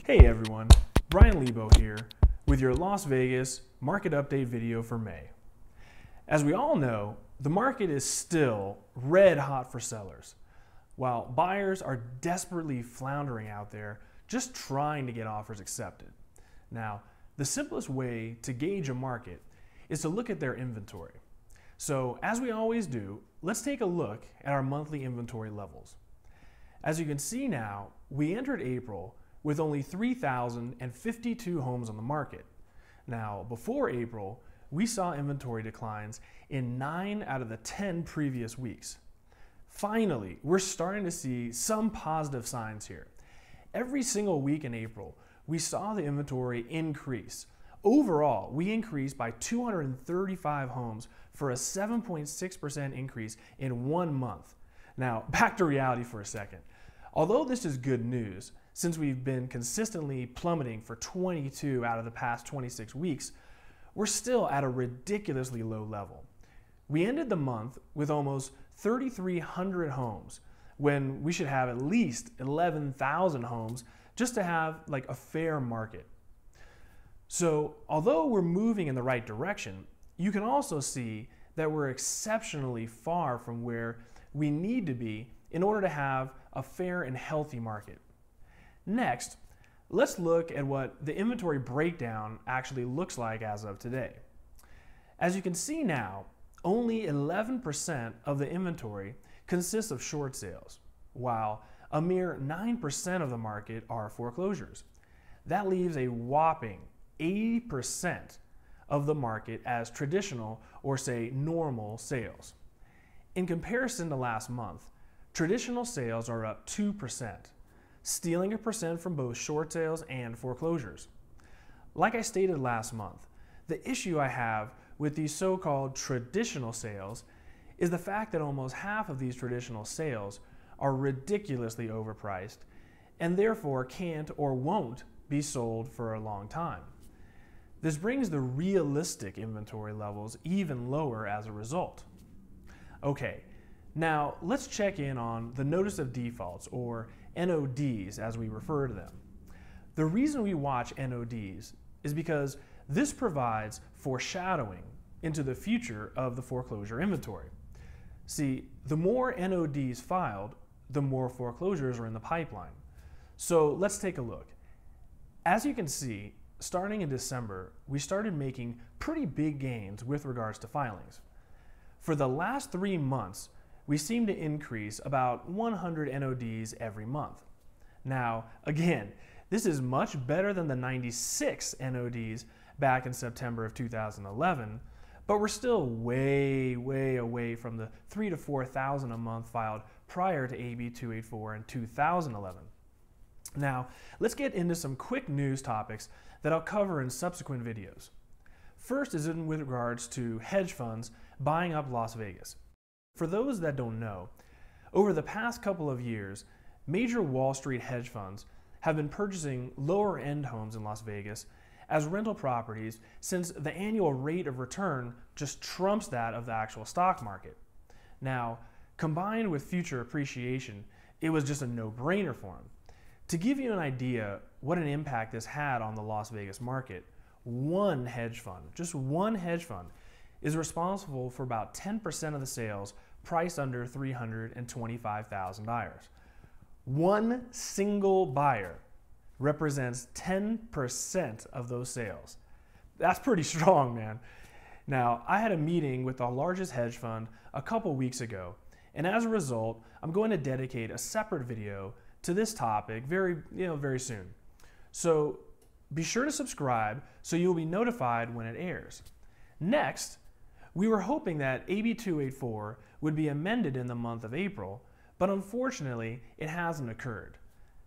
Hey everyone, Brian Lebo here with your Las Vegas market update video for May. As we all know, the market is still red hot for sellers, while buyers are desperately floundering out there just trying to get offers accepted. Now, the simplest way to gauge a market is to look at their inventory. So as we always do, let's take a look at our monthly inventory levels. As you can see now, we entered April with only 3,052 homes on the market. Now, before April, we saw inventory declines in 9 out of the 10 previous weeks. Finally, we're starting to see some positive signs here. Every single week in April, we saw the inventory increase. Overall, we increased by 235 homes for a 7.6% increase in 1 month. Now, back to reality for a second. Although this is good news, since we've been consistently plummeting for 22 out of the past 26 weeks, we're still at a ridiculously low level. We ended the month with almost 3,300 homes, when we should have at least 11,000 homes just to have like a fair market. So although we're moving in the right direction, you can also see that we're exceptionally far from where we need to be in order to have a fair and healthy market. Next, let's look at what the inventory breakdown actually looks like as of today. As you can see now, only 11% of the inventory consists of short sales, while a mere 9% of the market are foreclosures. That leaves a whopping 80% of the market as traditional or say normal sales. In comparison to last month, traditional sales are up 2%. Stealing a percent from both short sales and foreclosures. Like I stated last month, the issue I have with these so-called traditional sales is the fact that almost half of these traditional sales are ridiculously overpriced and therefore can't or won't be sold for a long time. This brings the realistic inventory levels even lower as a result. Okay, now let's check in on the notice of defaults, or NODs as we refer to them. The reason we watch NODs is because this provides foreshadowing into the future of the foreclosure inventory. See, the more NODs filed, the more foreclosures are in the pipeline. So let's take a look. As you can see, starting in December, we started making pretty big gains with regards to filings. For the last 3 months, we seem to increase about 100 NODs every month. Now, again, this is much better than the 96 NODs back in September of 2011, but we're still way away from the 3,000 to 4,000 a month filed prior to AB 284 in 2011. Now, let's get into some quick news topics that I'll cover in subsequent videos. First is in with regards to hedge funds buying up Las Vegas. For those that don't know, over the past couple of years, major Wall Street hedge funds have been purchasing lower-end homes in Las Vegas as rental properties since the annual rate of return just trumps that of the actual stock market. Now, combined with future appreciation, it was just a no-brainer for them. To give you an idea what an impact this had on the Las Vegas market, one hedge fund, just one hedge fund, is responsible for about 10% of the sales priced under $325,000. One single buyer represents 10% of those sales. That's pretty strong, man. Now, I had a meeting with the largest hedge fund a couple weeks ago, and as a result, I'm going to dedicate a separate video to this topic very soon. So be sure to subscribe so you'll be notified when it airs. Next, we were hoping that AB 284 would be amended in the month of April, but unfortunately, it hasn't occurred.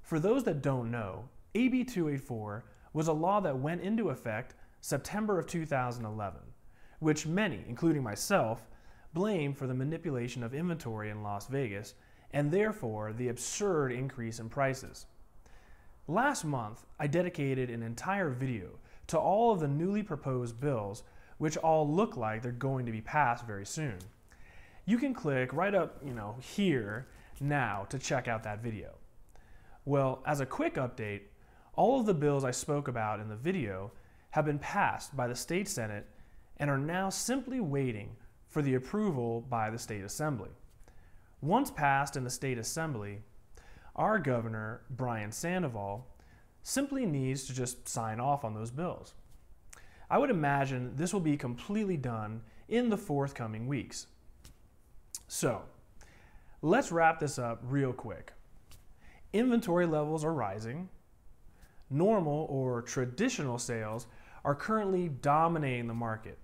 For those that don't know, AB 284 was a law that went into effect September of 2011, which many, including myself, blame for the manipulation of inventory in Las Vegas and therefore the absurd increase in prices. Last month, I dedicated an entire video to all of the newly proposed bills, which all look like they're going to be passed very soon. You can click right up, here now to check out that video. Well, as a quick update, All of the bills I spoke about in the video have been passed by the state Senate and are now simply waiting for the approval by the state assembly. Once passed in the state assembly, our governor, Brian Sandoval, simply needs to just sign off on those bills. I would imagine this will be completely done in the forthcoming weeks. So, let's wrap this up real quick. Inventory levels are rising. Normal or traditional sales are currently dominating the market.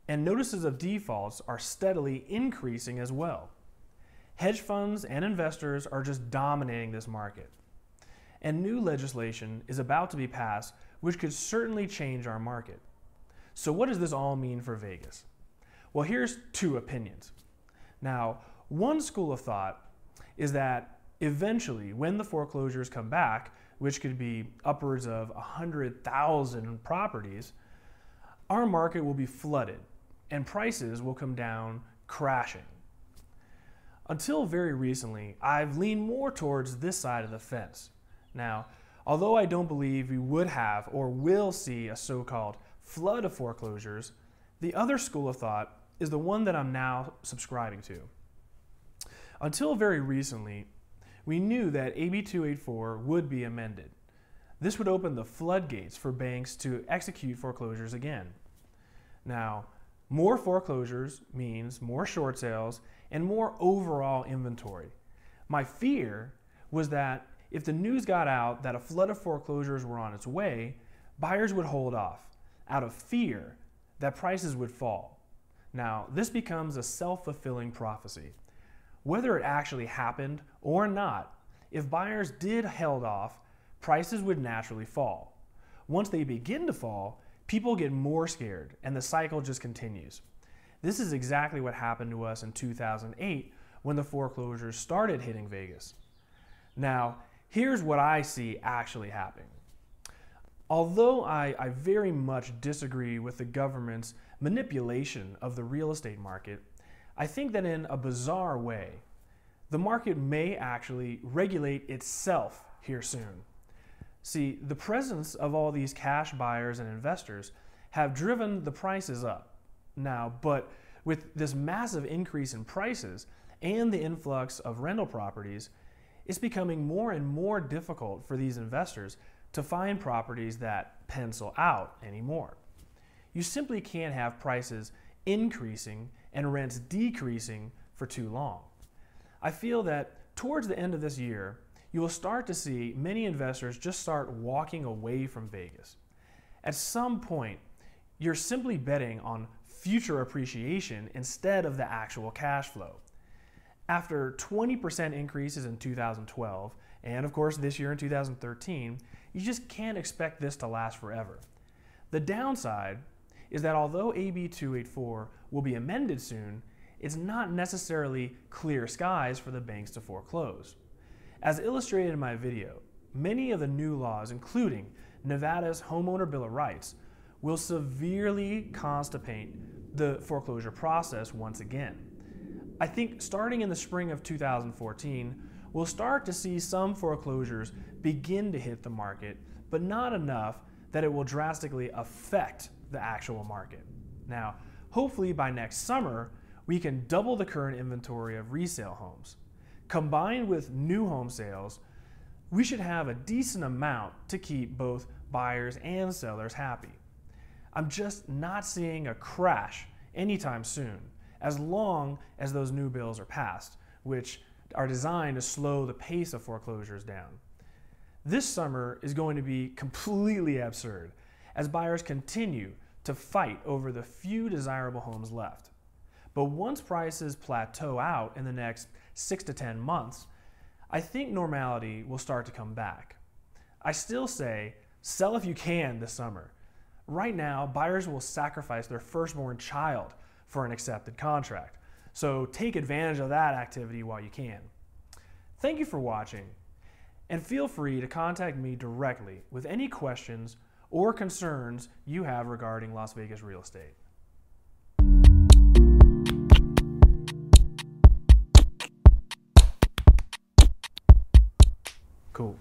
And notices of defaults are steadily increasing as well. Hedge funds and investors are just dominating this market. And new legislation is about to be passed, which could certainly change our market. So what does this all mean for Vegas? Well, here's two opinions. Now, one school of thought is that eventually, when the foreclosures come back, which could be upwards of 100,000 properties, our market will be flooded and prices will come down crashing. Until very recently, I've leaned more towards this side of the fence. Now, although I don't believe we would have or will see a so-called flood of foreclosures, the other school of thought is the one that I'm now subscribing to. Until very recently, we knew that AB 284 would be amended. This would open the floodgates for banks to execute foreclosures again. Now, more foreclosures means more short sales and more overall inventory. My fear was that if the news got out that a flood of foreclosures were on its way, buyers would hold off out of fear that prices would fall. Now, this becomes a self-fulfilling prophecy. Whether it actually happened or not, if buyers did held off, prices would naturally fall. Once they begin to fall, people get more scared and the cycle just continues. This is exactly what happened to us in 2008 when the foreclosures started hitting Vegas. Now, here's what I see actually happening. Although I very much disagree with the government's manipulation of the real estate market, I think that in a bizarre way, the market may actually regulate itself here soon. See, the presence of all these cash buyers and investors have driven the prices up. Now, but with this massive increase in prices and the influx of rental properties, it's becoming more and more difficult for these investors to find properties that pencil out anymore. You simply can't have prices increasing and rents decreasing for too long. I feel that towards the end of this year, you will start to see many investors just start walking away from Vegas. At some point, you're simply betting on future appreciation instead of the actual cash flow. After 20% increases in 2012, and of course this year in 2013, you just can't expect this to last forever. The downside is that although AB 284 will be amended soon, it's not necessarily clear skies for the banks to foreclose. As illustrated in my video, many of the new laws, including Nevada's Homeowner Bill of Rights, will severely constipate the foreclosure process once again. I think starting in the spring of 2014, we'll start to see some foreclosures begin to hit the market, but not enough that it will drastically affect the actual market. Now, hopefully by next summer, we can double the current inventory of resale homes. Combined with new home sales, we should have a decent amount to keep both buyers and sellers happy. I'm just not seeing a crash anytime soon, as long as those new bills are passed, which are designed to slow the pace of foreclosures down. This summer is going to be completely absurd as buyers continue to fight over the few desirable homes left. But once prices plateau out in the next 6 to 10 months, I think normality will start to come back. I still say sell if you can this summer. Right now, buyers will sacrifice their firstborn child for an accepted contract. So take advantage of that activity while you can. Thank you for watching, and feel free to contact me directly with any questions or concerns you have regarding Las Vegas real estate. Cool.